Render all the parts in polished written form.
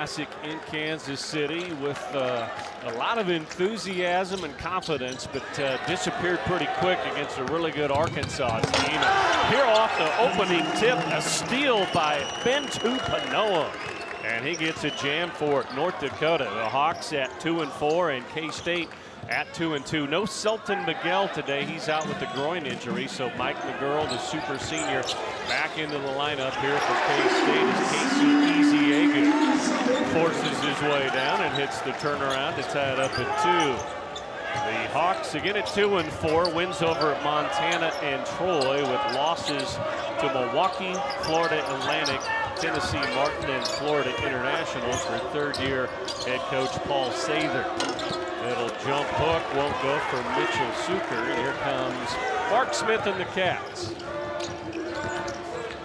Classic in Kansas City with a lot of enthusiasm and confidence, but disappeared pretty quick against a really good Arkansas team. Here off the opening tip, a steal by Panoa. And he gets a jam for North Dakota. The Hawks at 2-4 and K-State at 2-2. No Selton Miguel today. He's out with the groin injury. So Mike McGurl, the super senior, back into the lineup here for K-State as Casey forces his way down and hits the turnaround to tie it up at 2. The Hawks again at 2-4, wins over Montana and Troy with losses to Milwaukee, Florida Atlantic, Tennessee Martin, and Florida International for third-year head coach Paul Sather. Little jump hook won't go for Mitchell Suker. Here comes Mark Smith and the Cats.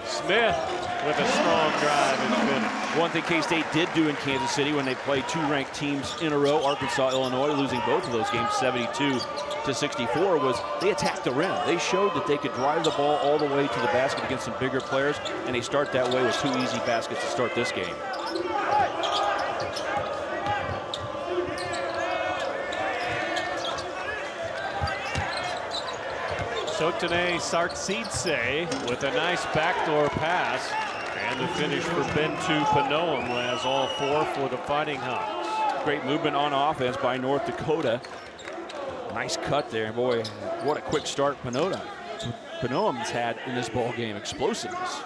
Smith with a strong drive and finish. One thing K-State did do in Kansas City when they played two ranked teams in a row, Arkansas, Illinois, losing both of those games 72-64, was they attacked the rim. They showed that they could drive the ball all the way to the basket against some bigger players, and they start that way with 2 easy baskets to start this game. Sotene Sartsitse with a nice backdoor pass. And the finish for Panoa has all 4 for the Fighting Hawks. Great movement on offense by North Dakota. Nice cut there. Boy, what a quick start Panoa's had in this ball game. Explosiveness.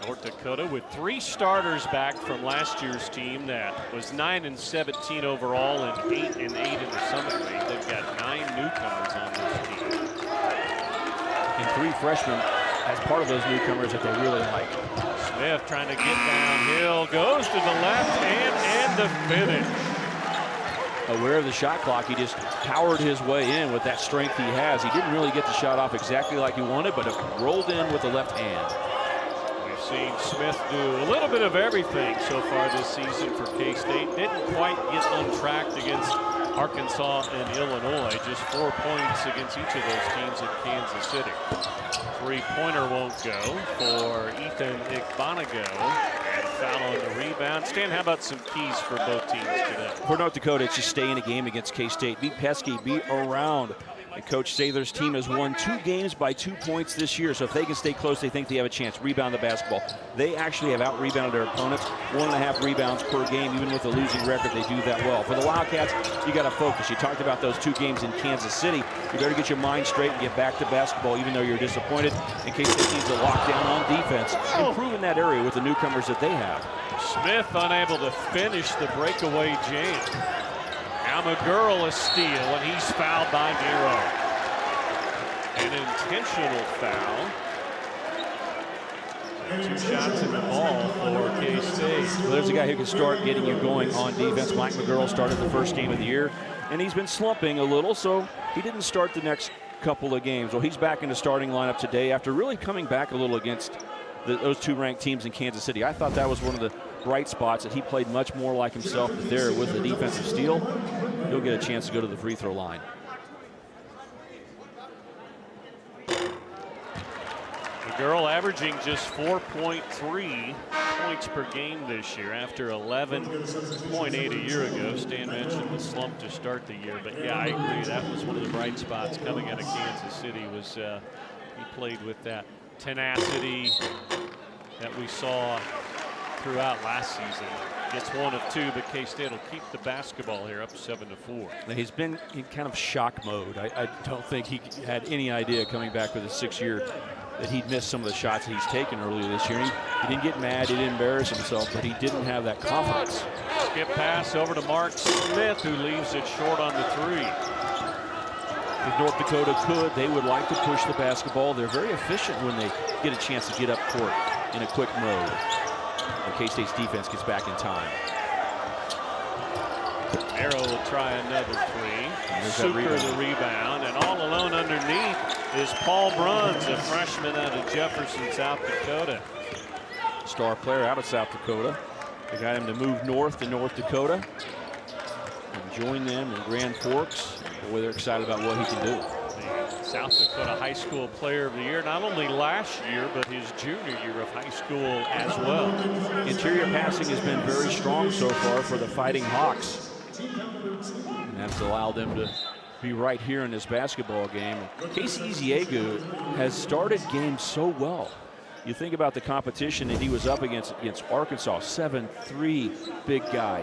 North Dakota with 3 starters back from last year's team that was 9-17 overall and 8-8 in the Summit League. They've got 9 newcomers on this team. And 3 freshmen as part of those newcomers that they really like. Smith trying to get downhill, goes to the left and the finish. Aware of the shot clock, he just powered his way in with that strength he has. He didn't really get the shot off exactly like he wanted, but it rolled in with the left hand. We've seen Smith do a little bit of everything so far this season for K-State. Didn't quite get untracked against Arkansas and Illinois. Just 4 points against each of those teams in Kansas City. 3-pointer won't go for Ethan Igbanago, and foul on the rebound. Stan, how about some keys for both teams today? For North Dakota, it's just stay in a game against K-State. Be pesky, be around. And Coach Sather's team has won 2 games by 2 points this year, so if they can stay close, they think they have a chance. Rebound the basketball. They actually have out-rebounded their opponents. 1.5 rebounds per game, even with a losing record, they do that well. For the Wildcats, you got to focus. You talked about those 2 games in Kansas City. You better get your mind straight and get back to basketball, even though you're disappointed. In case they need to lock down on defense, improve in that area with the newcomers that they have. Smith unable to finish the breakaway jam. Now McGurl a steal, and he's fouled by Nero. An intentional foul. 2 shots in the ball for K-State. Well, there's a guy who can start getting you going on defense. Mike McGurl started the first game of the year, and he's been slumping a little, so he didn't start the next couple of games. Well, he's back in the starting lineup today after really coming back a little against those 2 ranked teams in Kansas City. I thought that was one of the bright spots, that he played much more like himself there with the defensive steal. He'll get a chance to go to the free throw line. McGurl averaging just 4.3 points per game this year after 11.8 a year ago. Stan mentioned the slump to start the year, but yeah, I agree. That was one of the bright spots coming out of Kansas City. Was he played with that tenacity that we saw throughout last season. Gets 1 of 2, but K-State will keep the basketball here up 7-4. He's been in kind of shock mode. I don't think he had any idea coming back with his 6th year that he'd missed some of the shots that he's taken earlier this year. He didn't get mad, he didn't embarrass himself, but he didn't have that confidence. Skip pass over to Mark Smith, who leaves it short on the 3. If North Dakota could, they would like to push the basketball. They're very efficient when they get a chance to get up court in a quick mode. And K-State's defense gets back in time. Arrow will try another 3. Suker the rebound, and all alone underneath is Paul Bruns, a freshman out of Jefferson, South Dakota. Star player out of South Dakota. They got him to move north to North Dakota and join them in Grand Forks. Boy, they're excited about what he can do. South Dakota High School Player of the Year, not only last year, but his junior year of high school as well. Interior passing has been very strong so far for the Fighting Hawks. And that's allowed them to be right here in this basketball game. Casey Eziegu has started games so well. You think about the competition that he was up against Arkansas, 7'3", big guy.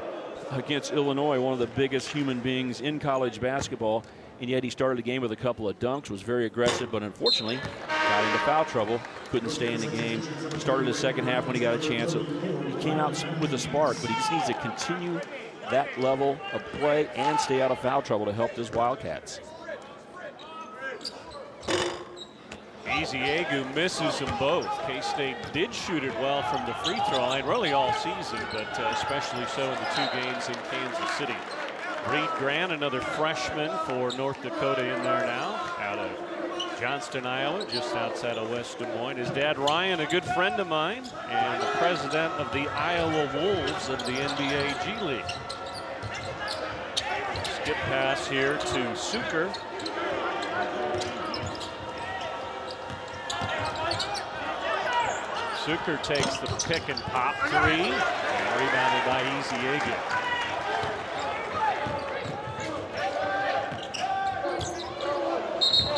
Against Illinois, one of the biggest human beings in college basketball, and yet he started the game with a couple of dunks, was very aggressive, but unfortunately got into foul trouble, couldn't stay in the game. Started the second half when he got a chance. So he came out with a spark, but he just needs to continue that level of play and stay out of foul trouble to help his Wildcats. Eziegu misses them both. K-State did shoot it well from the free throw line, really all season, but especially so in the 2 games in Kansas City. Reed Grant, another freshman for North Dakota in there now, out of Johnston, Iowa, just outside of West Des Moines. His dad, Ryan, a good friend of mine, and the president of the Iowa Wolves of the NBA G League. Skip pass here to Suker. Suker takes the pick and pop 3, and rebounded by Eziegu.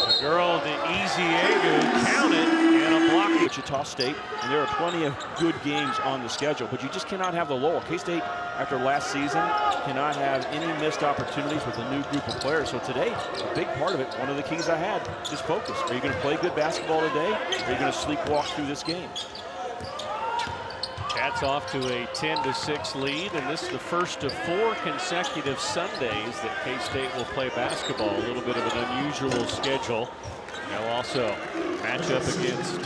The girl to Eziegu, count it, and a block. Wichita State, and there are plenty of good games on the schedule, but you just cannot have the lull. K-State, after last season, cannot have any missed opportunities with a new group of players. So today, a big part of it, one of the keys I had, is focus. Are you going to play good basketball today, or are you going to sleepwalk through this game? Cats off to a 10-6 lead, and this is the first of 4 consecutive Sundays that K-State will play basketball. A little bit of an unusual schedule. They'll also match up against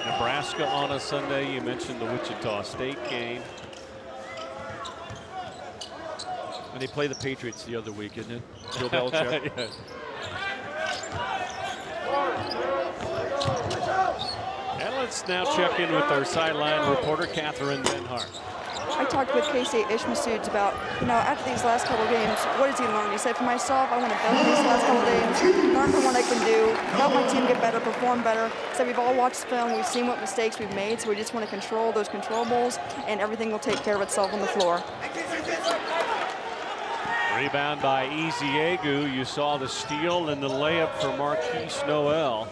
Nebraska on a Sunday. You mentioned the Wichita State game. And they play the Patriots the other week, isn't it? Bill Belichick. Yeah. And let's now check in with our sideline reporter, Catherine Benhart. I talked with K-State Ish Masouds about, after these last couple of games, what has he learned? He said, for myself, I want to build these last couple of games, learn from what I can do, help my team get better, perform better. So we've all watched film, we've seen what mistakes we've made, so we just want to control those controllables, and everything will take care of itself on the floor. Rebound by Eziegu. You saw the steal and the layup for Marquise Noel.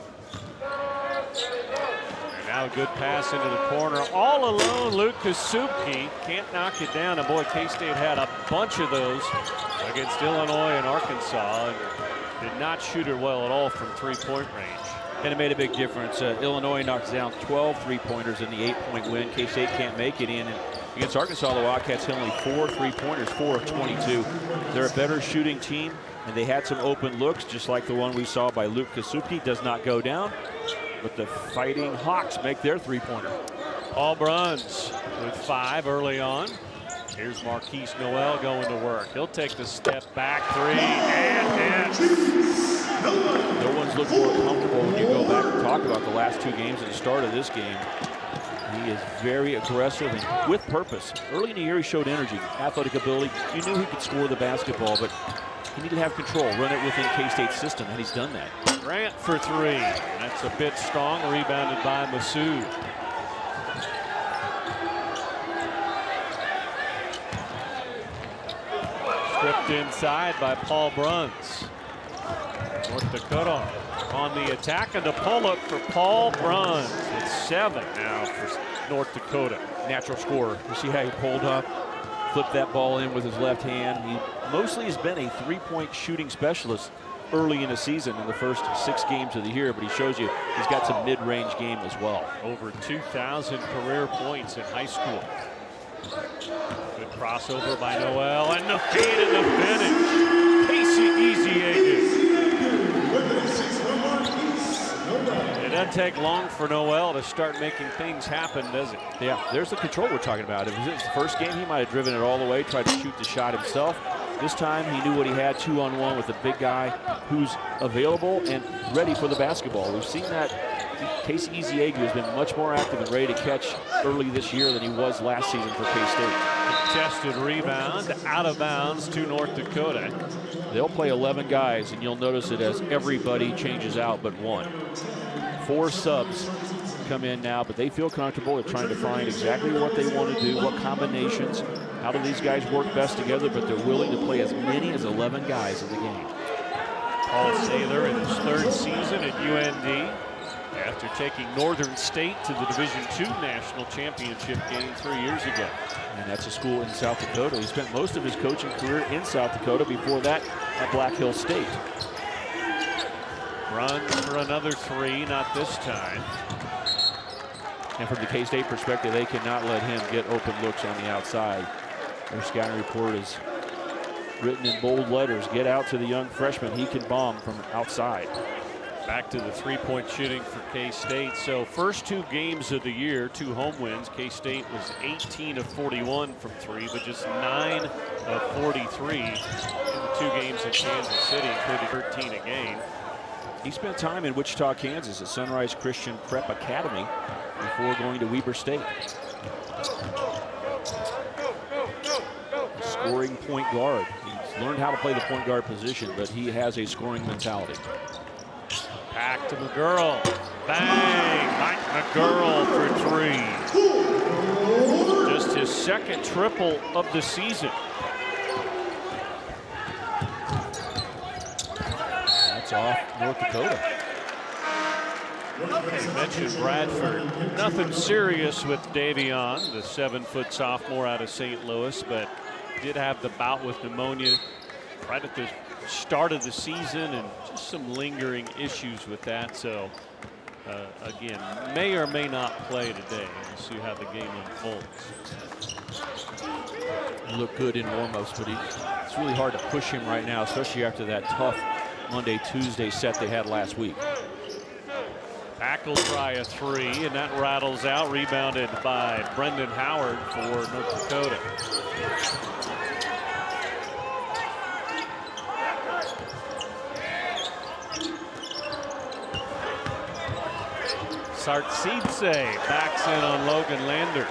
Now a good pass into the corner. All alone, Luke Kasubke can't knock it down. And boy, K-State had a bunch of those against Illinois and Arkansas, and did not shoot it well at all from 3-point range. And it made a big difference. Illinois knocked down 12 3-pointers in the 8-point win. K-State can't make it in. And against Arkansas, the Wildcats hit only 4 3-pointers, 4 of 22. They're a better shooting team, and they had some open looks, just like the one we saw by Luke Kasubke. Does not go down. But the Fighting Hawks make their 3-pointer. Paul Bruns with 5 early on. Here's Marquise Noel going to work. He'll take the step back 3 and hits. No one's looked more comfortable when you go back and talk about the last 2 games at the start of this game. He is very aggressive and with purpose. Early in the year, he showed energy, athletic ability. You knew he could score the basketball, but he needed to have control, run it within K-State's system, and he's done that. Grant for 3. That's a bit strong, rebounded by Masood. Stripped inside by Paul Bruns. North Dakota on the attack, and the pull-up for Paul Bruns. It's 7 now for North Dakota. Natural scorer. You see how he pulled up, flipped that ball in with his left hand. He mostly has been a 3-point shooting specialist early in the season in the first 6 games of the year, but he shows you he's got some mid-range game as well. Over 2,000 career points in high school. Good crossover by Noel, and the feed and the finish. Casey Eziegu. It doesn't take long for Noel to start making things happen, does it? Yeah, there's the control we're talking about. If it was the first game, he might have driven it all the way, tried to shoot the shot himself. This time, he knew what he had, 2-on-1 with a big guy who's available and ready for the basketball. We've seen that Casey Eziagu has been much more active and ready to catch early this year than he was last season for K-State. Contested rebound, out of bounds to North Dakota. They'll play 11 guys, and you'll notice it as everybody changes out but one. 4 subs come in now, but they feel comfortable. They're trying to find exactly what they want to do, what combinations, how do these guys work best together, but they're willing to play as many as 11 guys in the game. Paul Sather in his 3rd season at UND after taking Northern State to the Division II National Championship game 3 years ago. And that's a school in South Dakota. He spent most of his coaching career in South Dakota, before that at Black Hill State. Runs for another 3, not this time. And from the K-State perspective, they cannot let him get open looks on the outside. Their scouting report is written in bold letters: get out to the young freshman, he can bomb from outside. Back to the 3-point shooting for K-State. So first 2 games of the year, 2 home wins. K-State was 18 of 41 from 3, but just 9 of 43 in the 2 games in Kansas City, including 13 a game. He spent time in Wichita, Kansas at Sunrise Christian Prep Academy before going to Weber State. Scoring point guard. He's learned how to play the point guard position, but he has a scoring mentality. Back to McGurl. Bang! Mike McGurl for 3. Just his 2nd triple of the season. That's off North Dakota. You mentioned Bradford. Nothing serious with Davion, the 7-foot sophomore out of St. Louis, but did have the bout with pneumonia right at the start of the season, and just some lingering issues with that. So again, may or may not play today. We'll see how the game unfolds. He looked good in warm-ups, but it's really hard to push him right now, especially after that tough Monday, Tuesday set they had last week. Pack will try a 3, and that rattles out. Rebounded by Brendan Howard for North Dakota. Sartsitse backs in on Logan Landers.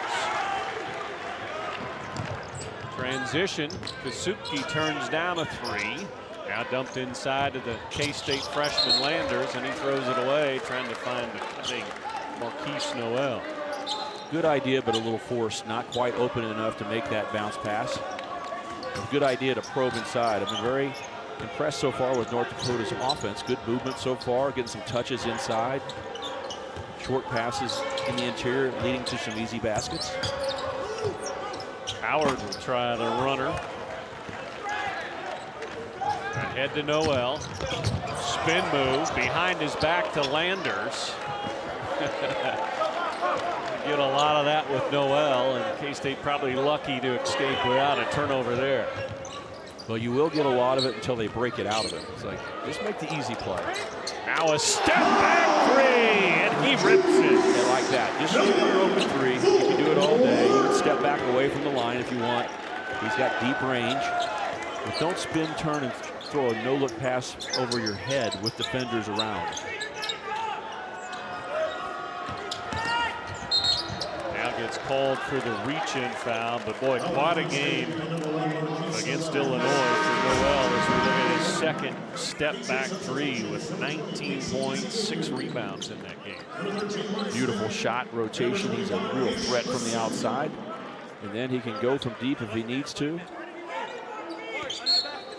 Transition. Kasuki turns down a 3. Now dumped inside to the K-State freshman Landers, and he throws it away, trying to find the cutting Marquise Noel. Good idea, but a little forced. Not quite open enough to make that bounce pass. A good idea to probe inside. I've been very impressed so far with North Dakota's offense. Good movement so far, getting some touches inside. Short passes in the interior, leading to some easy baskets. Howard will try the runner. Ahead to Noel. Spin move behind his back to Landers. Get a lot of that with Noel, and K-State probably lucky to escape without a turnover there. Well, you will get a lot of it until they break it out of it. It's like, just make the easy play. Now a step back 3, and he rips it. Yeah, like that. Just shoot your open 3. You can do it all day. You can step back away from the line if you want. He's got deep range. But don't spin, turn, and throw a no-look pass over your head with defenders around. Now gets called for the reach-in foul, but boy, quite a game against Illinois for Noel as we look at his 2nd step-back 3 with 19 points, 6 rebounds in that game. Beautiful shot rotation. He's a real threat from the outside, and then he can go from deep if he needs to.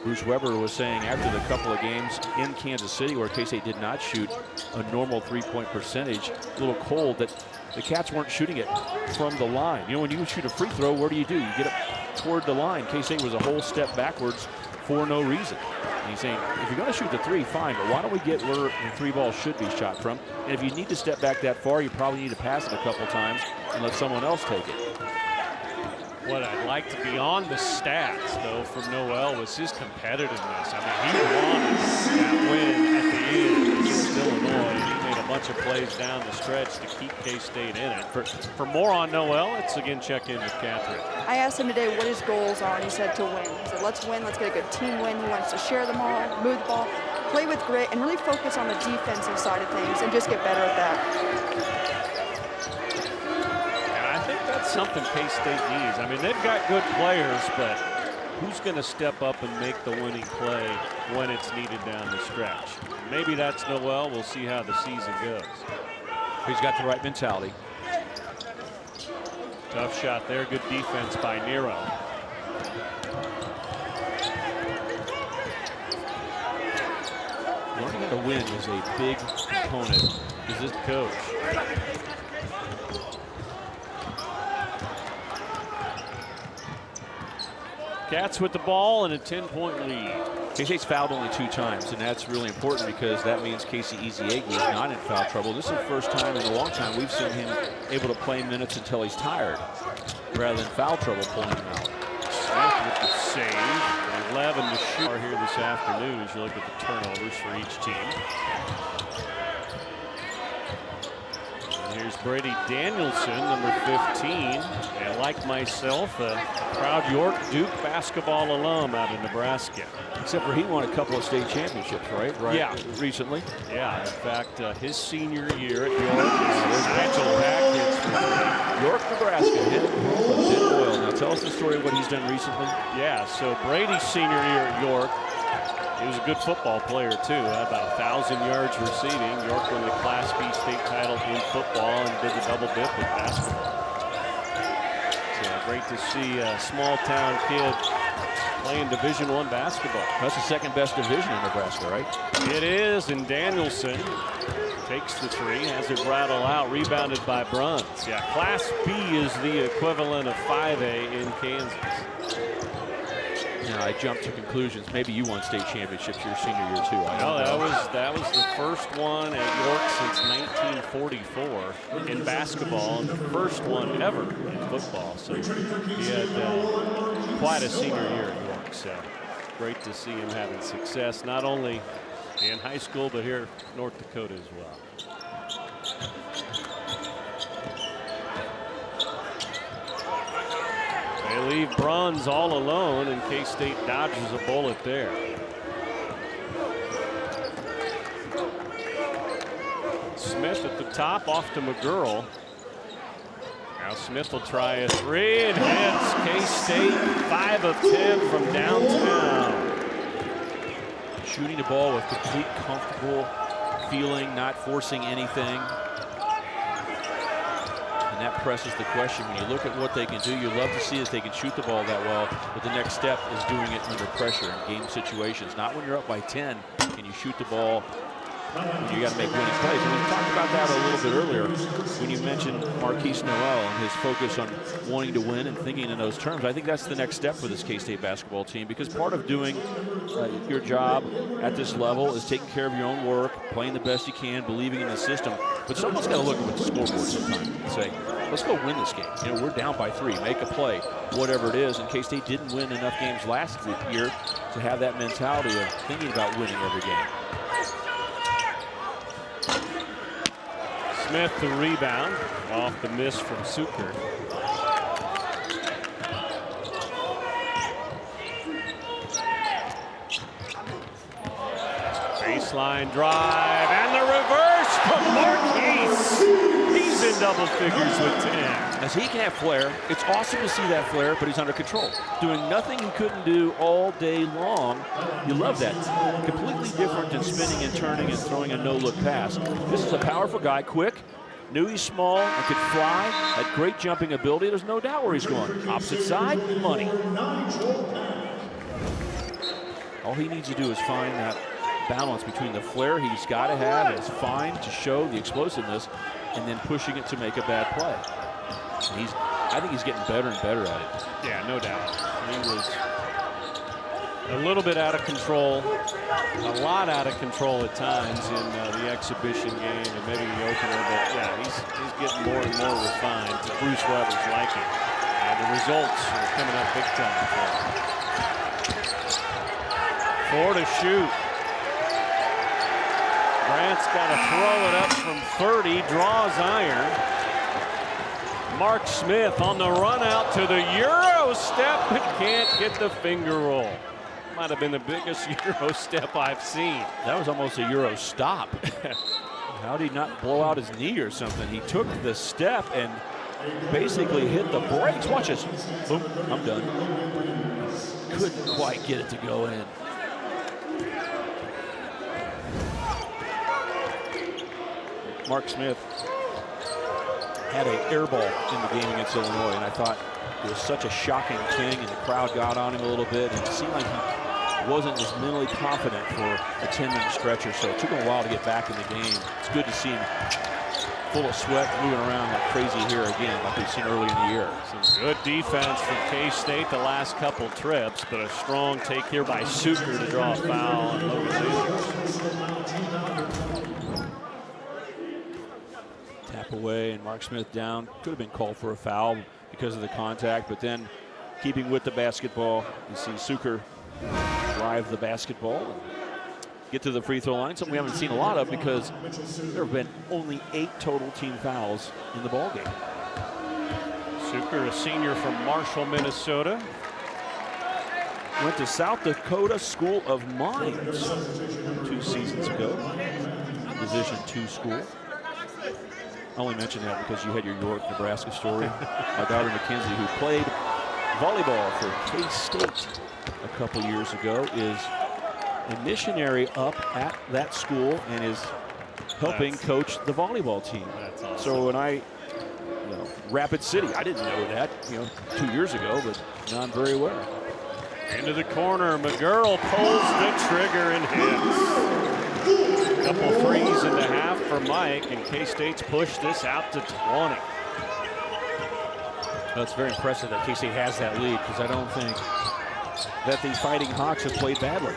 Bruce Weber was saying after the couple of games in Kansas City where K-State did not shoot a normal 3-point percentage, a little cold, that the Cats weren't shooting it from the line. You know, when you shoot a free throw, where do? You get it toward the line. K-State was a whole step backwards for no reason. And he's saying, if you're going to shoot the 3, fine, but why don't we get where the 3 ball should be shot from? And if you need to step back that far, you probably need to pass it a couple times and let someone else take it. What I'd like to be on the stats, though, from Noel was his competitiveness. I mean, he wanted that win at the end against Illinois. He made a bunch of plays down the stretch to keep K-State in it. For more on Noel, let's again check in with Catherine. I asked him today what his goals are, and he said to win. He said, let's win, let's get a good team win. He wants to share the ball, move the ball. play with grit, and really focus on the defensive side of things and just get better at that. And I think that's something K-State needs. I mean, they've got good players, but who's going to step up and make the winning play when it's needed down the stretch? Maybe that's Noel. We'll see how the season goes. He's got the right mentality. Tough shot there. Good defense by Nero. Learning how to win is a big component. Is this coach? Cats with the ball and a 10-point lead. K-State's fouled only 2 times, and that's really important because that means Casey Eziaghi is not in foul trouble. This is the first time in a long time we've seen him able to play minutes until he's tired, rather than foul trouble pulling him out. Smith with the save. 11 to shoot here this afternoon as you look at the turnovers for each team. And here's Brady Danielson, number 15. And like myself, a proud York Duke basketball alum out of Nebraska. Except for he won a couple of state championships, right? Yeah. Recently. Yeah, in fact, his senior year at York, there's Nigel Package. York, Nebraska, hit oil. Now tell us the story of what he's done recently. Yeah, so Brady's senior year at York, he was a good football player too. Had about 1,000 yards receiving. York won the Class B state title in football and did the double dip with basketball. So great to see a small town kid playing Division I basketball. That's the second best division in Nebraska, right? It is, and Danielson takes the 3, has it rattle out, rebounded by Bruns. Yeah, Class B is the equivalent of 5A in Kansas. Now I jumped to conclusions. Maybe you won state championships your senior year too. No, that was the first one at York since 1944 in basketball, and the first one ever in football. So he had quite a senior year at York. So great to see him having success, not only in high school, but here in North Dakota as well. They leave Bruns all alone, and K-State dodges a bullet there. Smith at the top, off to McGurl. Now Smith will try a 3 and hits. K-State 5 of 10 from downtown. Shooting the ball with complete comfortable feeling, not forcing anything. And that presses the question. When you look at what they can do, you love to see that they can shoot the ball that well, but the next step is doing it under pressure in game situations. Not when you're up by 10 and you shoot the ball when you got to make winning plays. And we talked about that a little bit earlier when you mentioned Marquise Noel and his focus on wanting to win and thinking in those terms. I think that's the next step for this K-State basketball team, because part of doing your job at this level is taking care of your own work, playing the best you can, believing in the system. But someone's got to look at the scoreboard sometime and say, let's go win this game. You know, we're down by 3, make a play, whatever it is. And K-State didn't win enough games last year to have that mentality of thinking about winning every game. Smith the rebound off the miss from Suker. Baseline drive and the reverse from Marquise. He's in double figures with 10. As he can have flair, it's awesome to see that flair, but he's under control. Doing nothing he couldn't do all day long. You love that. Completely different than spinning and turning and throwing a no-look pass. This is a powerful guy, quick, knew he's small and could fly, had great jumping ability. There's no doubt where he's going. Opposite side, money. All he needs to do is find that balance between the flair he's got to have, it's fine to show the explosiveness, and then pushing it to make a bad play. And I think he's getting better and better at it. Yeah, no doubt. He was a little bit out of control, a lot out of control at times in the exhibition game and maybe the opener, but yeah, he's getting more and more refined to Bruce Weber's liking. And the results are coming up big time for him. 4 to shoot. Grant's got to throw it up from 30, draws iron. Mark Smith on the run out to the Euro step, but can't get the finger roll. might have been the biggest Euro step I've seen. That was almost a Euro stop. How did he not blow out his knee or something? He took the step and basically hit the brakes. Watch this. Boom, I'm done. Couldn't quite get it to go in. Mark Smith had an air ball in the game against Illinois, and I thought it was such a shocking thing, and the crowd got on him a little bit, and it seemed like he wasn't as mentally confident for a 10-minute stretch or so. It took him a while to get back in the game. It's good to see him full of sweat, moving around like crazy here again, like we've seen early in the year. Some good defense from K-State the last couple trips, but a strong take here by Suker to draw a foul on Logan. Tap away, and Mark Smith down. Could have been called for a foul because of the contact, but then keeping with the basketball, you see Suker drive the basketball and get to the free throw line, something we haven't seen a lot of because there have been only 8 total team fouls in the ballgame. Suker, a senior from Marshall, Minnesota. Went to South Dakota School of Mines 2 seasons ago. Division II school. I only mention that because you had your York, Nebraska story. My daughter Mackenzie, who played volleyball for K-State a couple years ago, is a missionary up at that school and is helping coach the volleyball team. That's awesome. So when Rapid City, I didn't know that, 2 years ago, but now I'm very aware. Into the corner, McGurl pulls the trigger and hits. A couple threes in the half for Mike, and K-State's pushed this out to 20. Well, it's very impressive that K-State has that lead, because I don't think that the Fighting Hawks have played badly.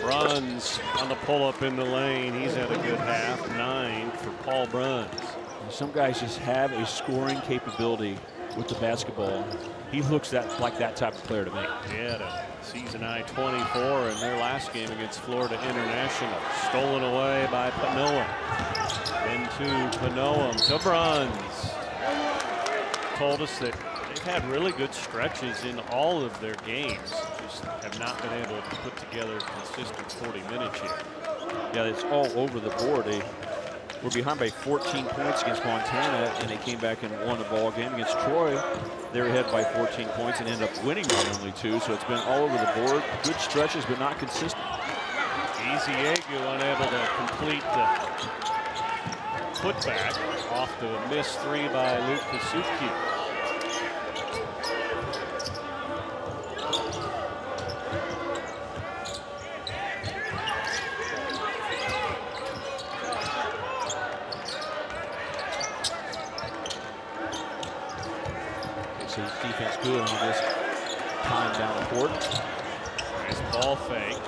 Bruns on the pull-up in the lane. He's had a good half. 9 for Paul Bruns. Some guys just have a scoring capability with the basketball. He looks like that type of player to me. He had a season high 24 in their last game against Florida International. Stolen away by Panoa. Into Panoa to Bruns. Told us that they've had really good stretches in all of their games. Just have not been able to put together consistent 40 minutes yet. Yeah, it's all over the board. They were behind by 14 points against Montana, and they came back and won the ball game against Troy. They were ahead by 14 points and ended up winning by only 2. So it's been all over the board. Good stretches, but not consistent. Eziegu unable to complete the putback off to a missed 3 by Luke Kasuki. Defense good on this time down the court. Nice ball fake.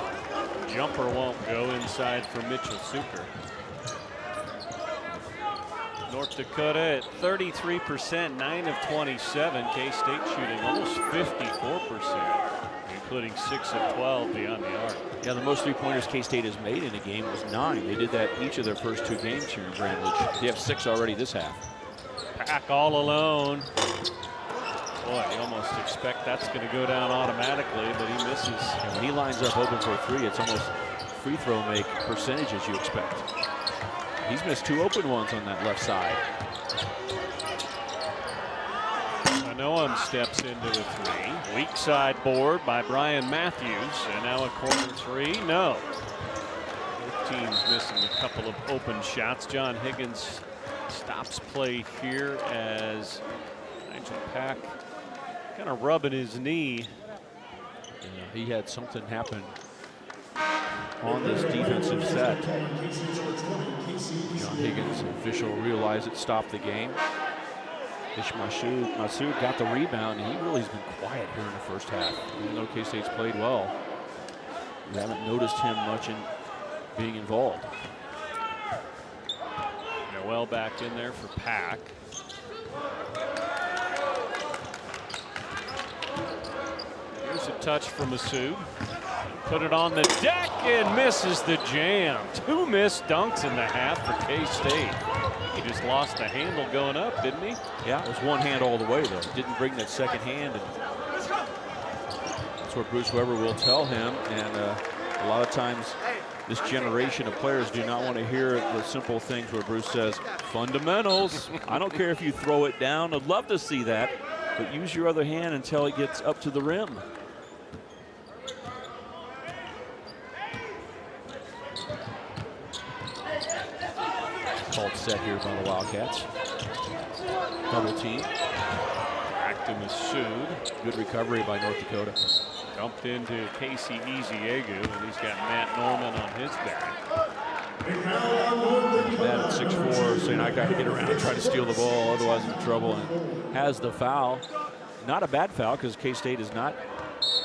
Jumper won't go inside for Mitchell Suker. North Dakota at 33%, 9 of 27. K-State shooting almost 54%, including 6 of 12 beyond the arc. Yeah, the most 3-pointers K-State has made in a game was 9. They did that each of their first 2 games here in Grand Ridge. They have 6 already this half. Pack all alone. Boy, you almost expect that's going to go down automatically, but he misses. And when he lines up open for a 3, it's almost free throw make percentage as you expect. He's missed 2 open ones on that left side. Noam steps into a 3. Weak side board by Brian Matthews, and now a corner 3. No. Both teams missing a couple of open shots. John Higgins stops play here as Nigel Pack kind of rubbing his knee. Yeah, he had something happen on this defensive set. John Higgins, official, realized it, stopped the game. Ish Masood got the rebound, and he really has been quiet here in the first half. Even though K-State's played well, we haven't noticed him much in being involved. Noel back in there for Pack. Here's a touch from Masood. Put it on the deck and misses the jam. 2 missed dunks in the half for K-State. He just lost the handle going up, didn't he? Yeah, it was one hand all the way, though. Didn't bring that second hand. And That's what Bruce Weber will tell him, and a lot of times this generation of players do not want to hear the simple things where Bruce says, fundamentals. I don't care if you throw it down. I'd love to see that, but use your other hand until it gets up to the rim. Called set here by the Wildcats. Double team. Back to Masood. Good recovery by North Dakota. Dumped into Casey Eziegu, and he's got Matt Norman on his back. That at 6'4", saying I got to get around and try to steal the ball, otherwise I'm in trouble, and has the foul. Not a bad foul because K-State is not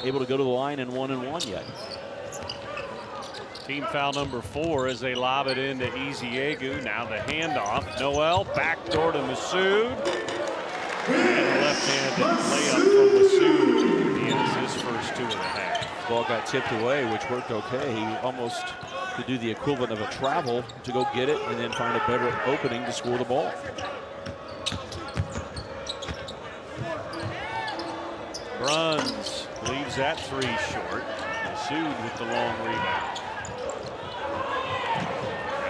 able to go to the line in 1-and-1 yet. Team foul number 4 as they lob it into Eziegu. Now the handoff. Noel backdoor to Masood. And left-handed layup from Masood. He has his first 2.5. Ball got tipped away, which worked okay. He almost could do the equivalent of a travel to go get it and then find a better opening to score the ball. Bruns leaves that 3 short. Masood with the long rebound.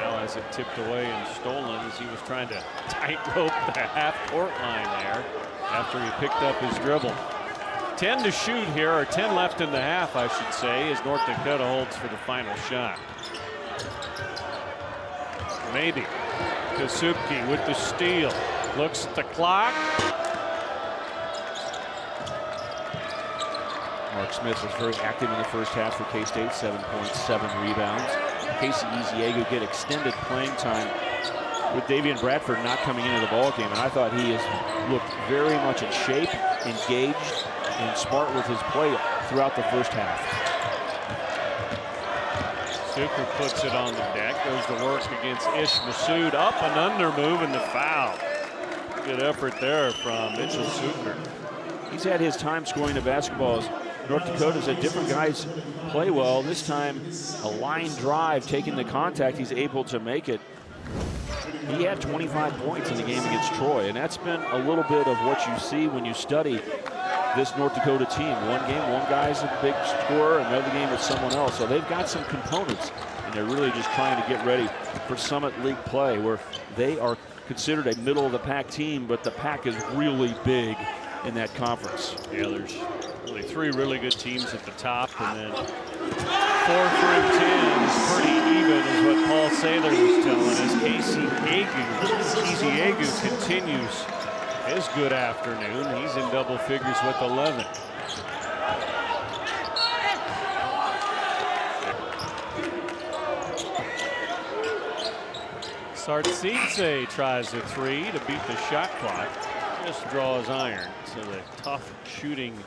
Now has it tipped away and stolen as he was trying to tightrope the half-court line there after he picked up his dribble. 10 to shoot here, or 10 left in the half, I should say, as North Dakota holds for the final shot. Maybe. Kasubke with the steal. Looks at the clock. Mark Smith was very active in the first half for K-State, 7.7 rebounds. Casey Eziegu get extended playing time with Davian Bradford not coming into the ball game, and I thought he has looked very much in shape, engaged, and smart with his play throughout the first half. Zucker puts it on the deck. Goes to work against Ish Masood. Up and under move and the foul. Good effort there from Mitchell Zucker. He's had his time scoring the basketballs. North Dakota's had different guys play well. This time, a line drive, taking the contact, he's able to make it. He had 25 points in the game against Troy, and that's been a little bit of what you see when you study this North Dakota team. One game, one guy's a big scorer, another game it's someone else. So they've got some components, and they're really just trying to get ready for Summit League play, where they are considered a middle-of-the-pack team, but the pack is really big in that conference. Yeah, there's really 3 really good teams at the top, and then 4 through 10 is pretty even, is what Paul Sather was telling us. Eziegu continues his good afternoon. He's in double figures with 11. Sartsidze tries a 3 to beat the shot clock. Just draws iron. So the tough shooting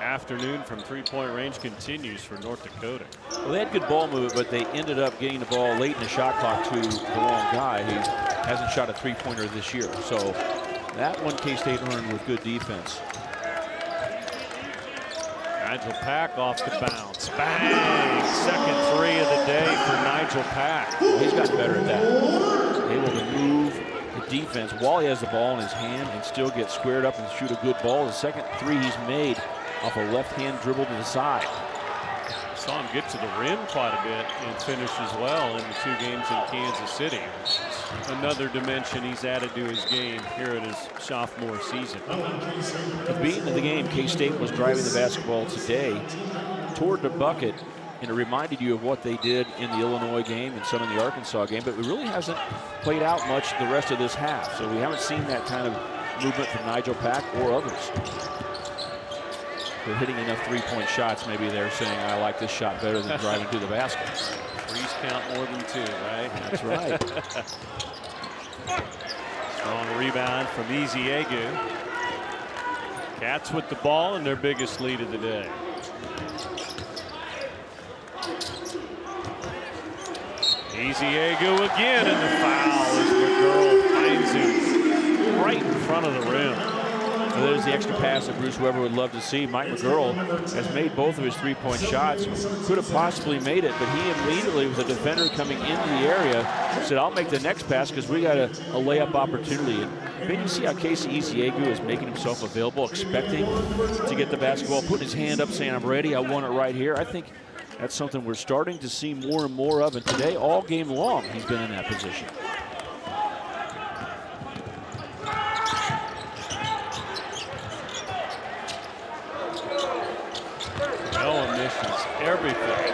afternoon from 3-point range continues for North Dakota. Well, they had good ball movement, but they ended up getting the ball late in the shot clock to the wrong guy who hasn't shot a 3-pointer this year. So that one K-State earned with good defense. Nigel Pack off the bounce. Bang! Second 3 of the day for Nigel Pack. Well, he's gotten better at that. Able to move the defense while he has the ball in his hand and still get squared up and shoot a good ball. The second 3 he's made off a left-hand dribble to the side. Saw him get to the rim quite a bit and finish as well in the 2 games in Kansas City. Another dimension he's added to his game here at his sophomore season. At the beginning of the game, K-State was driving the basketball today toward the bucket, and it reminded you of what they did in the Illinois game and some in the Arkansas game, but it really hasn't played out much the rest of this half. So we haven't seen that kind of movement from Nigel Pack or others. They're hitting enough 3-point shots. Maybe they're saying, I like this shot better than driving to the basket. 3s count more than 2, right? That's right. Strong rebound from Eziegu. Cats with the ball and their biggest lead of the day. Eziegu again, and the foul as McGurl finds him right in front of the rim. And there's the extra pass that Bruce Weber would love to see. Mike McGurl has made both of his three-point shots. Could have possibly made it, but he immediately, with a defender coming into the area, said, I'll make the next pass because we got a layup opportunity. And maybe you see how Casey Eziegu is making himself available, expecting to get the basketball, putting his hand up, saying, I'm ready, I want it right here. I think that's something we're starting to see more and more of. And today, all game long, he's been in that position. Everything. Good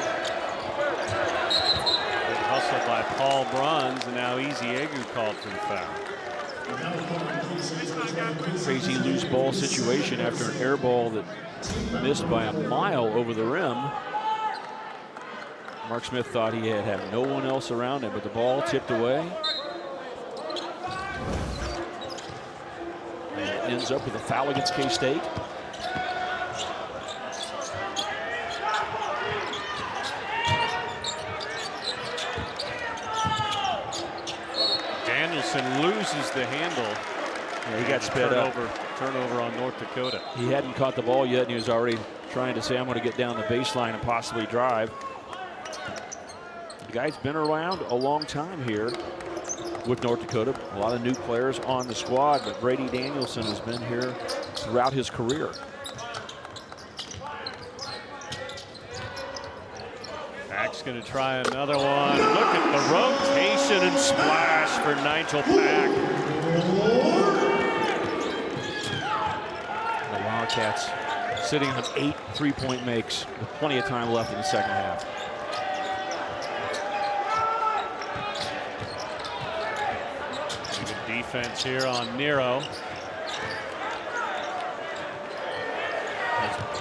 hustle by Paul Bruns, and now Eziegu called for the foul. Crazy loose ball situation after an air ball that missed by a mile over the rim. Mark Smith thought he had no one else around him, but the ball tipped away. And it ends up with a foul against K-State. Loses the handle. Yeah, he got sped up. Turnover on North Dakota. He hadn't caught the ball yet, and he was already trying to say, I'm going to get down the baseline and possibly drive. The guy's been around a long time here with North Dakota. A lot of new players on the squad, but Brady Danielson has been here throughout his career. Pack's going to try another one. Look at the rotation and splash for Nigel Pack. The Wildcats sitting on 8 3-point makes with plenty of time left in the second half. Good defense here on Nero.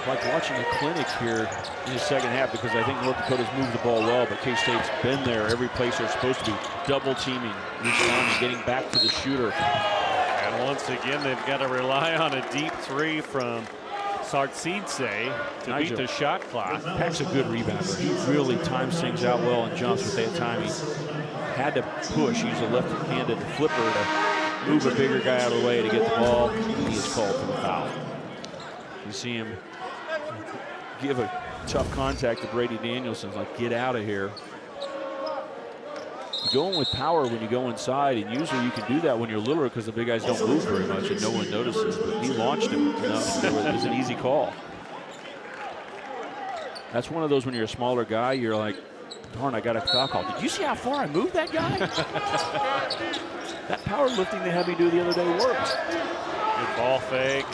Like watching a clinic here in the second half, because I think North Dakota's moved the ball well, but K-State's been there every place they're supposed to be, double teaming, responding, getting back to the shooter. And once again, they've got to rely on a deep three from Sartsidze to beat the shot clock. Pack's a good rebounder. He really times things out well and jumps with that time. He had to push. He used a left-handed flipper to move a bigger guy out of the way to get the ball. He is called for the foul. You see him give a tough contact to Brady Danielson, like, get out of here. You're going with power when you go inside, and usually you can do that when you're littler because the big guys don't move very much and no one notices, but he launched him enough. It was an easy call. That's one of those when you're a smaller guy, you're like, darn, I got a foul call. Did you see how far I moved that guy? That power lifting they had me do the other day worked. Good ball fake.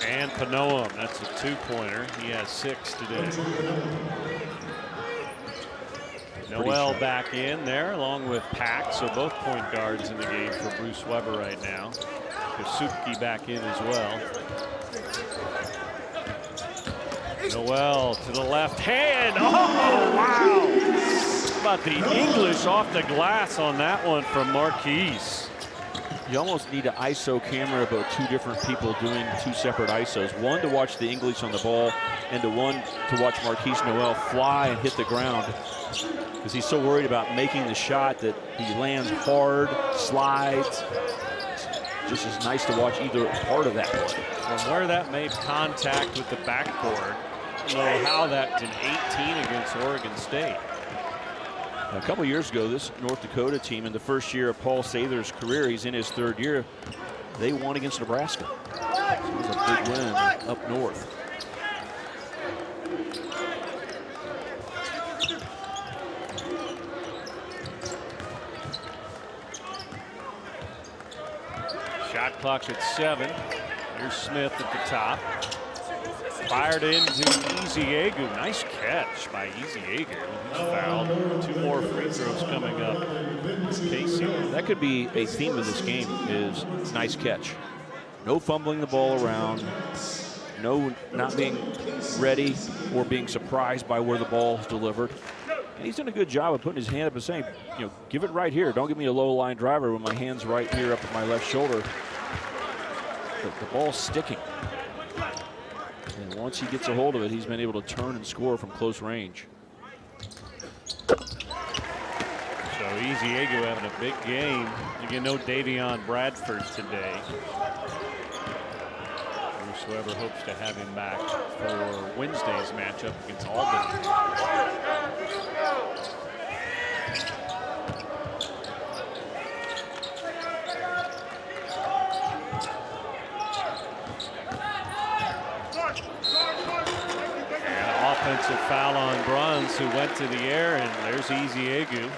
And Panoam, that's a two-pointer. He has 6 today. Noel back in there along with Pack, so both point guards in the game for Bruce Weber right now. Kasupki back in as well. Noel to the left hand. Oh, wow! How about the English off the glass on that one from Marquise? You almost need an ISO camera about 2 different people doing 2 separate ISOs. One to watch the English on the ball, and one to watch Marquise Noel fly and hit the ground, because he's so worried about making the shot that he lands hard, slides. Just as nice to watch either part of that. From where that made contact with the backboard, you know how that did 18 against Oregon State. A couple years ago, this North Dakota team, in the first year of Paul Sather's career, he's in his 3rd year, they won against Nebraska. So it was a big win up north. Shot clock at 7. Here's Smith at the top. Fired into Eziegu. Nice catch by Eziegu. He's fouled. 2 more free throws coming up. KSU. That could be a theme of this game, is nice catch. No fumbling the ball around. No not being ready or being surprised by where the ball is delivered. And he's done a good job of putting his hand up and saying, you know, give it right here. Don't give me a low line driver when my hand's right here up at my left shoulder. But the ball's sticking. And once he gets a hold of it, he's been able to turn and score from close range. So Eziegu having a big game. You get no Davion Bradford today. whoever hopes to have him back for Wednesday's matchup against Albany. Offensive foul on Bruns, who went to the air, and there's Eziegu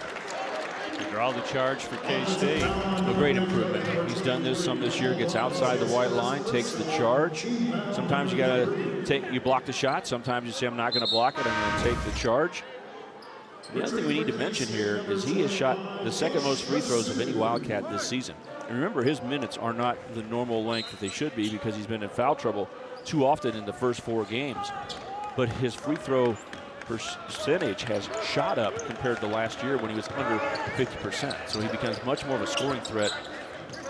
to draw the charge for K-State. A great improvement. He's done this some this year, gets outside the white line, takes the charge. Sometimes you gotta block the shot. Sometimes you say, I'm not gonna block it, I'm gonna take the charge. The other thing we need to mention here is he has shot the second most free throws of any Wildcat this season. And remember, his minutes are not the normal length that they should be because he's been in foul trouble too often in the first 4 games. But his free throw percentage has shot up compared to last year when he was under 50%. So he becomes much more of a scoring threat.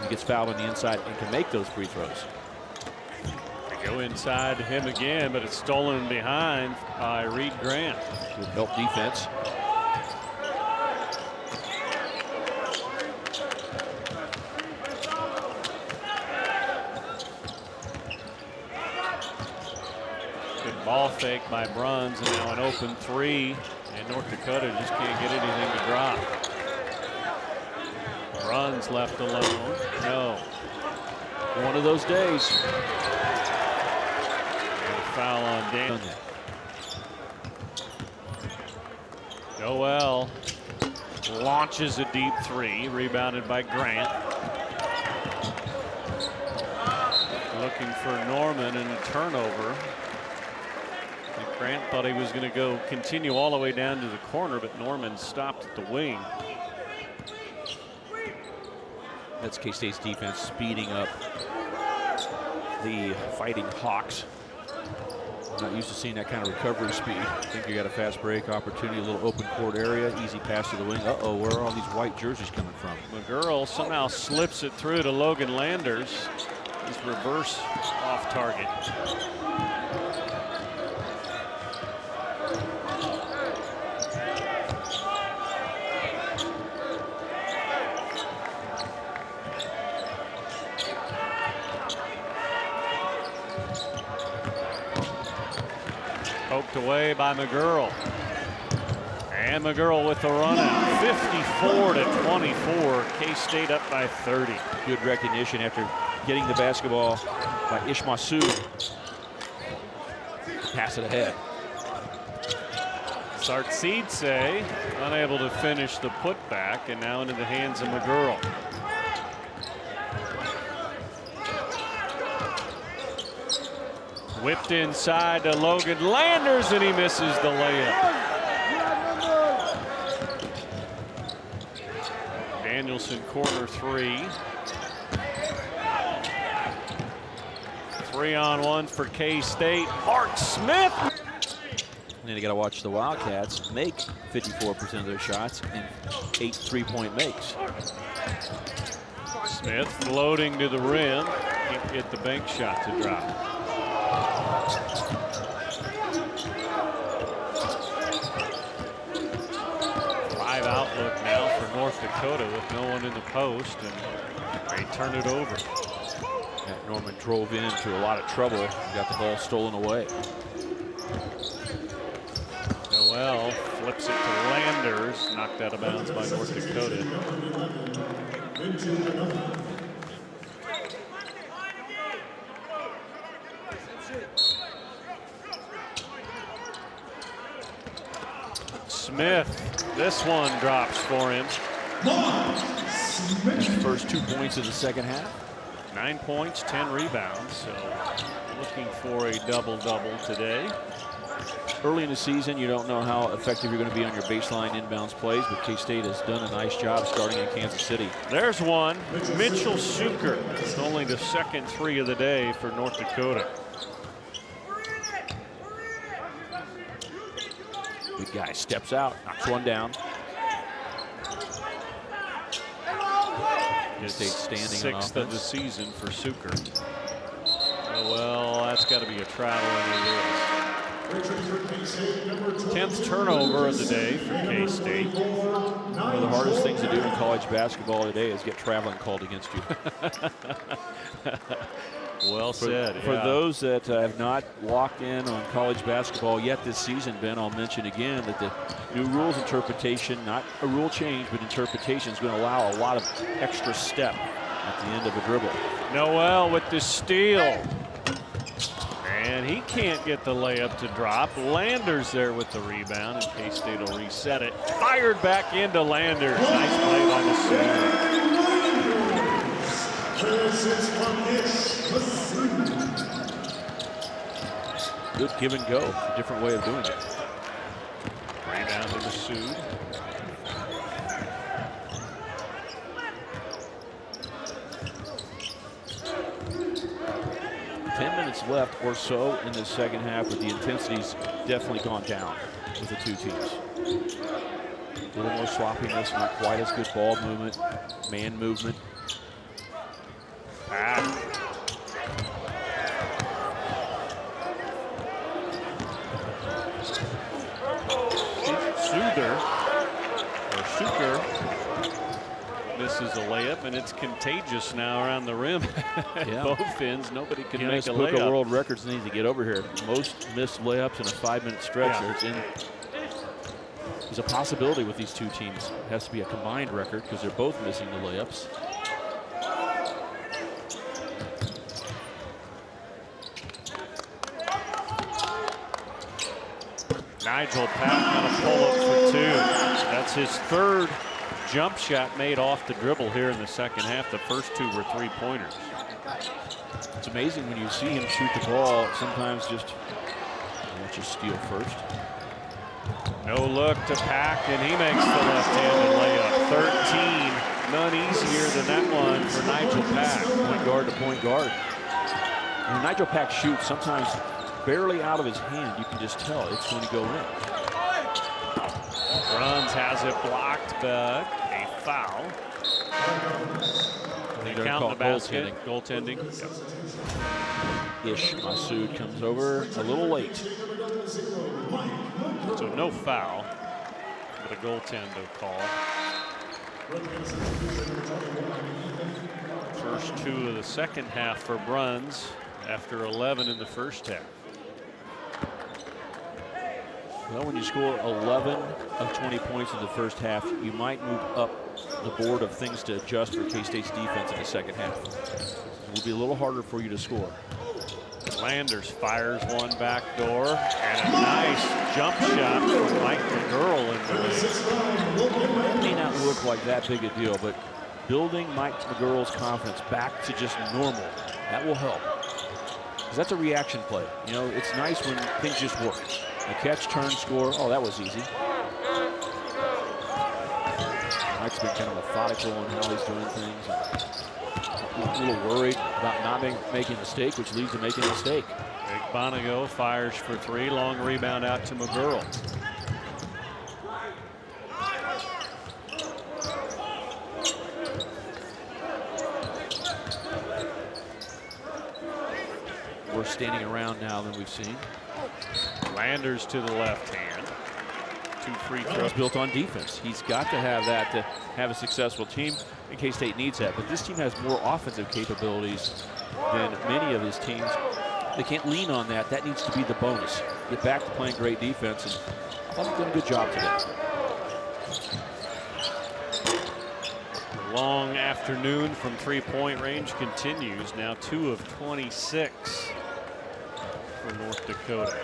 He gets fouled on the inside and can make those free throws. They go inside to him again, but it's stolen behind by Reed Grant. Good help defense. Ball fake by Bruns, and now an open 3, and North Dakota just can't get anything to drop. Bruns left alone. No. One of those days. And a foul on Dan. Noel launches a deep 3, rebounded by Grant. Looking for Norman, and a turnover. Grant thought he was going to continue all the way down to the corner, but Norman stopped at the wing. That's K-State's defense speeding up the Fighting Hawks. I'm not used to seeing that kind of recovery speed. I think you got a fast break opportunity, a little open court area, easy pass to the wing. Uh-oh, where are all these white jerseys coming from? McGurl somehow slips it through to Logan Landers. He's reverse off target. Poked away by McGurl. And McGurl with the run out. 54-24. K-State up by 30. Good recognition after getting the basketball by Ishmasu. Pass it ahead. Sartsidze unable to finish the putback, and now into the hands of McGurl. Whipped inside to Logan Landers, and he misses the layup. Danielson corner 3. 3-on-1 for K-State. Mark Smith. And then you got to watch the Wildcats make 54% of their shots and 8 3-point makes. Smith floating to the rim. Can't get the bank shot to drop. Five outlook now for North Dakota with no one in the post, and they turn it over. Yeah, Norman drove into a lot of trouble, got the ball stolen away. Noel flips it to Landers, knocked out of bounds by North Dakota. Smith, this one drops for him. First 2 points of the second half. 9 points, 10 rebounds. So looking for a double-double today. Early in the season, you don't know how effective you're going to be on your baseline inbounds plays, but K-State has done a nice job starting in Kansas City. There's one. Mitchell Suker, only the second 3 of the day for North Dakota. Good guy steps out, knocks one down. State standing on offense. 6th of the season for Suker. Oh, well, that's got to be a travel, and it is. 10th turnover of the day for K-State. One of the hardest things to do in college basketball today is get traveling called against you. Well said. For those that have not locked in on college basketball yet this season, Ben, I'll mention again that the new rules interpretation, not a rule change, but interpretation is going to allow a lot of extra step at the end of a dribble. Noel with the steal. And he can't get the layup to drop. Landers there with the rebound, and K-State will reset it. Fired back into Landers. Nice play by the center. Good give and go. A different way of doing it. Rebound to Masood. Left or so in the second half, but the intensity's definitely gone down with the two teams. A little more sloppiness, not quite as good ball movement, man movement. Suker misses a layup, and it's contagious now around the rim. Yeah. Both ends, nobody can Guinness make a Book layup. of World Records needs to get over here. Most missed layups in a 5-minute stretch. Yeah. There's a possibility with these two teams. It has to be a combined record because they're both missing the layups. Nigel Pack on a pull-up for 2. That's his third jump shot made off the dribble here in the second half. The first 2 were 3-pointers. It's amazing when you see him shoot the ball. Sometimes just steal first. No look to Pack, and he makes the left-handed layup. 13. None easier than that one for Nigel Pack. Point guard to point guard. When Nigel Pack shoots, sometimes barely out of his hand, you can just tell it's going to go in. Bruns has it blocked, but a foul. They count the basket. Goaltending. Ish Masood comes over a little late. So no foul, but a goaltender call. First 2 of the second half for Bruns after 11 in the first half. Well, when you score 11 of 20 points in the first half, you might move up the board of things to adjust for K-State's defense in the second half. It will be a little harder for you to score. Landers fires one back door, and a nice jump shot from Mike McGurl in the lead. It may not look like that big a deal, but building Mike McGurl's confidence back to just normal, that will help. Because that's a reaction play. You know, it's nice when things just work. A catch, turn, score. Oh, that was easy. Mike's been kind of methodical on how he's doing things. A little worried about not making a mistake, which leads to making a mistake. Big Bonigo fires for 3. Long rebound out to McGurl. We're standing around now than we've seen. Landers to the left hand. 2 free throws. He's built on defense. He's got to have that to have a successful team. And K-State needs that. But this team has more offensive capabilities than many of his teams. They can't lean on that. That needs to be the bonus. Get back to playing great defense. And I thought they've done a good job today. The long afternoon from 3-point range continues. Now 2 of 26 for North Dakota.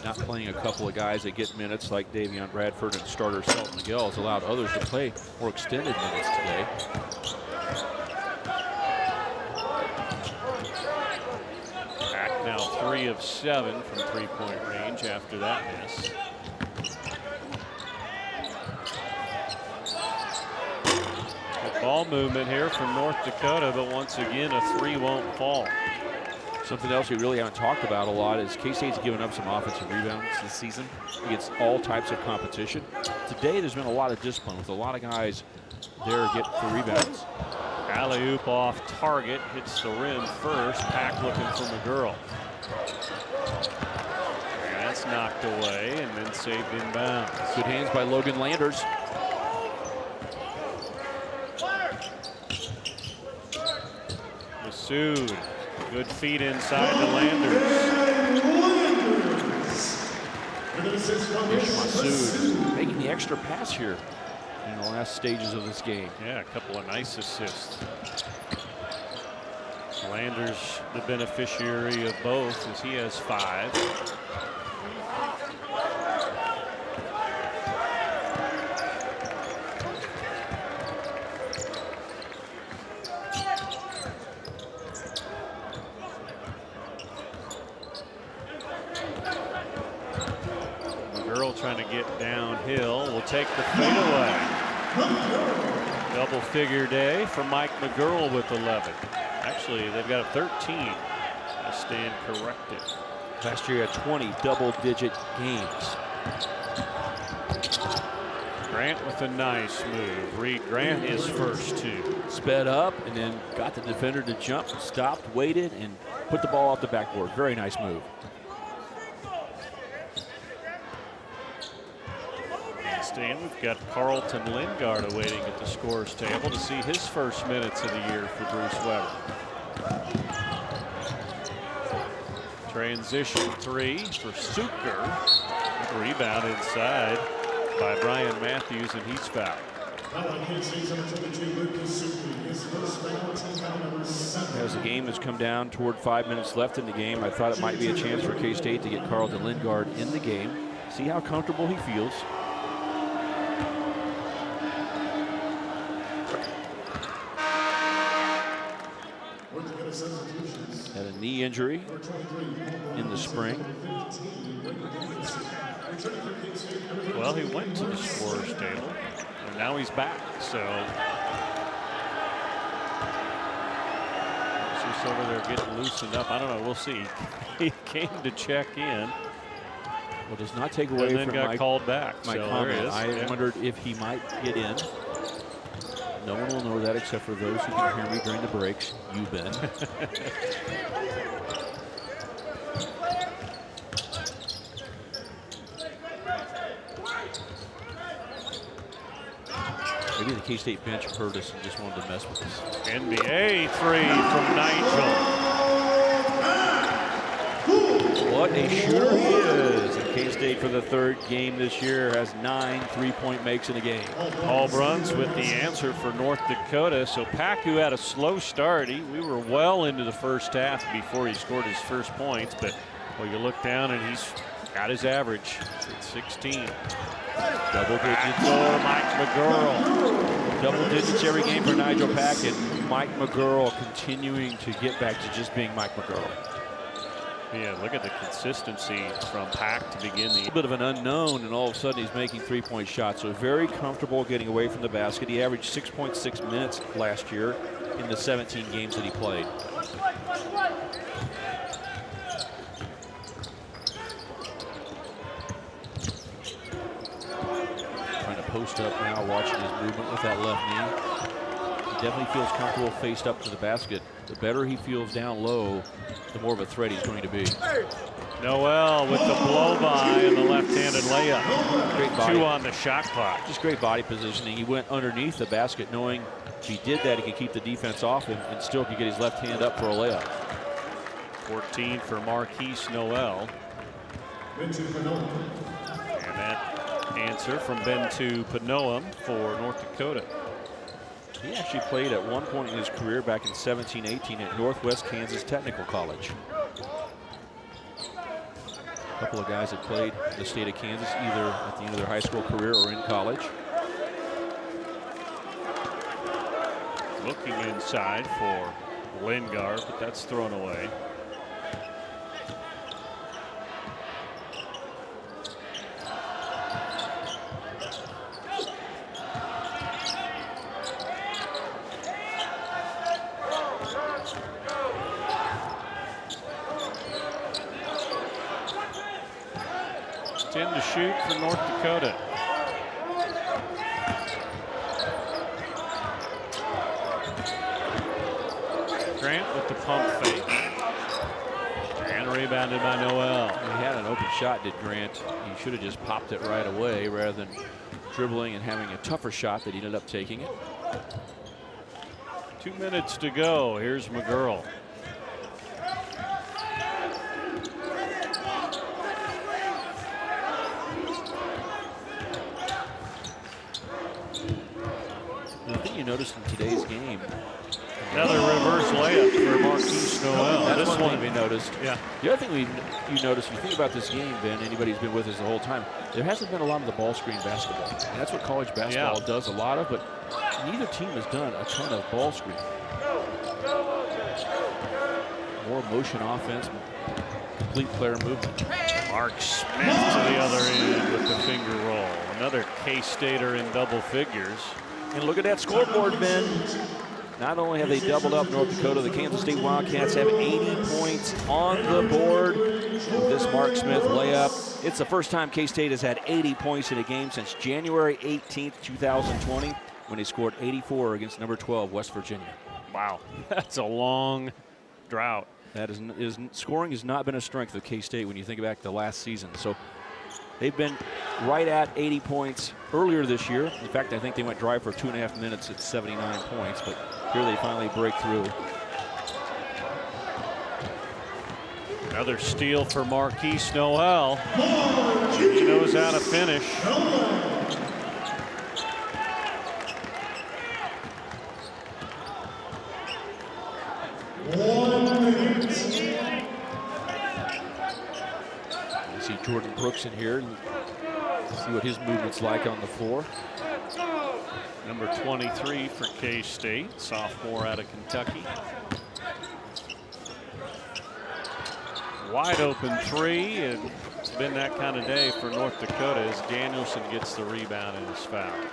Not playing a couple of guys that get minutes like Davion Bradford and starter Selton Miguel has allowed others to play more extended minutes today. Back now 3 of 7 from 3-point range after that miss. Good ball movement here from North Dakota, but once again a 3 won't fall. Something else we really haven't talked about a lot is K-State's given up some offensive rebounds this season against all types of competition. Today there's been a lot of discipline with a lot of guys there getting for rebounds. Alley-oop off target, hits the rim first. Pack looking for McGurl. And that's knocked away and then saved in bounds. Good hands by Logan Landers. Masood. Good feed inside to Landers. Masood making the extra pass here in the last stages of this game. Yeah, a couple of nice assists. Landers the beneficiary of both as he has 5. McGurl trying to get downhill. Will take the fadeaway. Double figure day for Mike McGurl with 11. Actually, they've got a 13. I stand corrected. Last year had 20 double-digit games. Grant with a nice move. Reed Grant is first 2. Sped up and then got the defender to jump, stopped, waited, and put the ball off the backboard. Very nice move. And we've got Carlton Lingard awaiting at the scorer's table to see his first minutes of the year for Bruce Weber. Transition 3 for Suker. Rebound inside by Brian Matthews, and he's fouled. As the game has come down toward 5 minutes left in the game, I thought it might be a chance for K-State to get Carlton Lingard in the game, see how comfortable he feels. Had a knee injury in the spring. Well, he went to the scorer's table, and now he's back. So he's over there getting loosened up. I don't know. We'll see. He came to check in. Well, does not take away and then from got my called back. My so comment. I yeah. wondered if he might get in. No one will know that except for those who can hear me during the breaks. You, Ben. Maybe the K-State bench heard us and just wanted to mess with us. NBA 3 from Nigel. What a shooter he is. And K-State for the 3rd game this year has 9 3-point makes in a game. Paul Bruns with the answer for North Dakota. So Paku had a slow start. We were well into the first half before he scored his first points. But well, you look down and he's got his average at 16. Double digits. For Mike McGurl. Double digits every game for Nigel Pack, and Mike McGurl continuing to get back to just being Mike McGurl. Yeah, look at the consistency from Pack to begin the. A little bit of an unknown, and all of a sudden he's making 3-point shots. So very comfortable getting away from the basket. He averaged 6.6 minutes last year in the 17 games that he played. Trying to post up now, watching his movement with that left knee. He definitely feels comfortable faced up to the basket. The better he feels down low, the more of a threat he's going to be. Noel with the blow by and the left-handed layup. Great body. 2 on the shot clock. Just great body positioning. He went underneath the basket knowing if he did that, he could keep the defense off him and still could get his left hand up for a layup. 14 for Marquise Noel. And that answer from Bentu Panoam for North Dakota. He actually played at one point in his career back in 17-18 at Northwest Kansas Technical College. A couple of guys that played in the state of Kansas either at the end of their high school career or in college. Looking inside for Lingard, but that's thrown away. In to shoot for North Dakota. Grant with the pump fake. And rebounded by Noel. He had an open shot, did Grant. He should have just popped it right away rather than dribbling and having a tougher shot that he ended up taking it. 2 minutes to go. Here's McGurl. noticed in today's game. Another reverse layup for Marquise Noel. That's This one one thing we noticed. Yeah. The other thing you notice, if you think about this game, Ben, anybody who's been with us the whole time, there hasn't been a lot of the ball screen basketball. And that's what college basketball does a lot of, but neither team has done a ton of ball screen. More motion offense, complete player movement. Mark Smith to the other end with the finger roll. Another K-Stater in double figures. And look at that scoreboard, Ben. Not only have they doubled up North Dakota, the Kansas State Wildcats have 80 points on the board with this Mark Smith layup. It's the first time K-State has had 80 points in a game since January 18th, 2020, when they scored 84 against number 12, West Virginia. Wow, that's a long drought. That scoring has not been a strength of K-State when you think back to the last season. So they've been right at 80 points earlier this year. In fact, I think they went dry for 2.5 minutes at 79 points, but here they finally break through. Another steal for Marquise Noel. He knows how to finish. You see Jordan Brooks in here. See what his movement's like on the floor. Number 23 for K-State, sophomore out of Kentucky. Wide open three, and it's been that kind of day for North Dakota as Danielson gets the rebound and is fouled.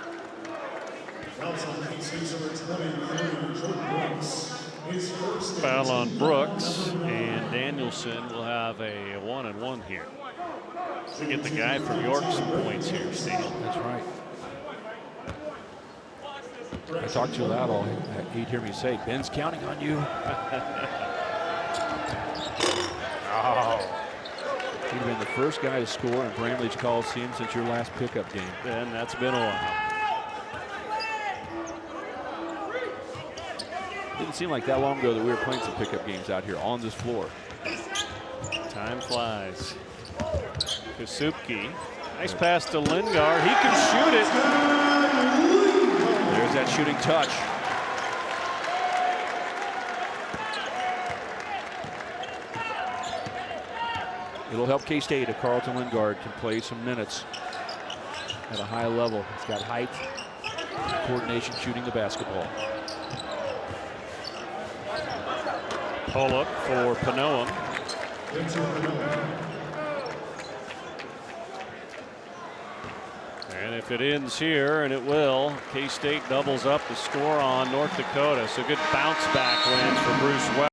Foul on Brooks, and Danielson will have a 1-and-1 here. We get the guy from York some points here, Steve. That's right. I talk too loud, all he'd hear me say, Ben's counting on you. Oh. He'd been the first guy to score in Bramlage Coliseum since your last pickup game. And that's been a while. Didn't seem like that long ago that we were playing some pickup games out here on this floor. Time flies. Kasupke. Nice pass to Lingard. He can shoot it. There's that shooting touch. It'll help K-State if Carlton Lingard can play some minutes at a high level. He's got height, coordination shooting the basketball. Pull up for Panoa. And if it ends here, and it will, K-State doubles up the score on North Dakota. So good bounce back win for Bruce West.